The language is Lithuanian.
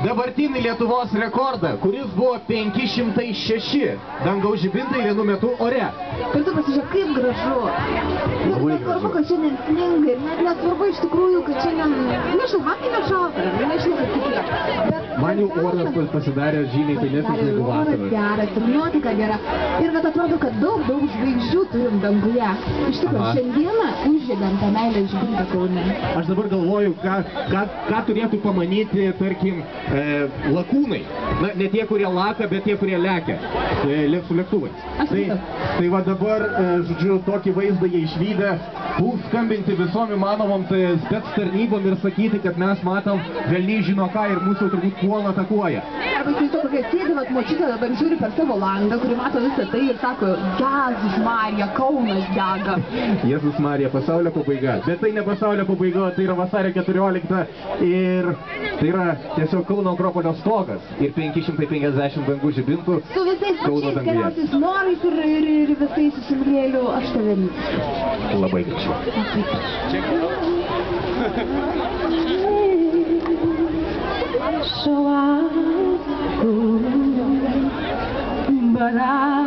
dabartinį Lietuvos rekordą, kuris buvo 506 dangaus žibintai vienu metu ore. Ir tu pasižiūrėk, kaip gražu. Nesvarbu, kad šiandien sninga ir net nesvarbu iš tikrųjų, kad šiandien, nežinau, man tai nešalta, nežinau, kad kitiems. Man jau oras pasidarė žymiai pilnesnis negu vasarą. Oras geras ir nuotaika gera. Ir bet atrodo, kad daug žvaigždžių turim danguje. Iš tikrųjų, šiandieną užžiebėm tą meilę žibintą Kaune. Aš dabar galvoju, ką turėtų pamanyti, tarkim, lakūnai. Na, ne tie, kurie laka, bet tie, kurie lekia su lėktuvais. Tai va dabar, žodžiu, tokį vaizdą jie išvydę, puls skambinti visom įmanomom spec tarnybom ir sakyti, kad mes matom velniai žino ką ir mūsų turbūt puola atakuoja. Arba tai to, kokia sėdi, vat močiutė dabar žiūri per savo langą, kuri mato visą tai ir sako, Jėzus Marija, Kaunas dega. Jėzus Marija, pasaulio pabaiga. Bet tai ne pasaulio pabaiga, tai yra vasario 14 ir tai yra tiesiog Kauno Akropolio stogas ir 550 dangų žibintų. Su visais pačiais geriausiais norais ir visais susimylėliu, aš tave myliu. Labai gražu. So I go, but I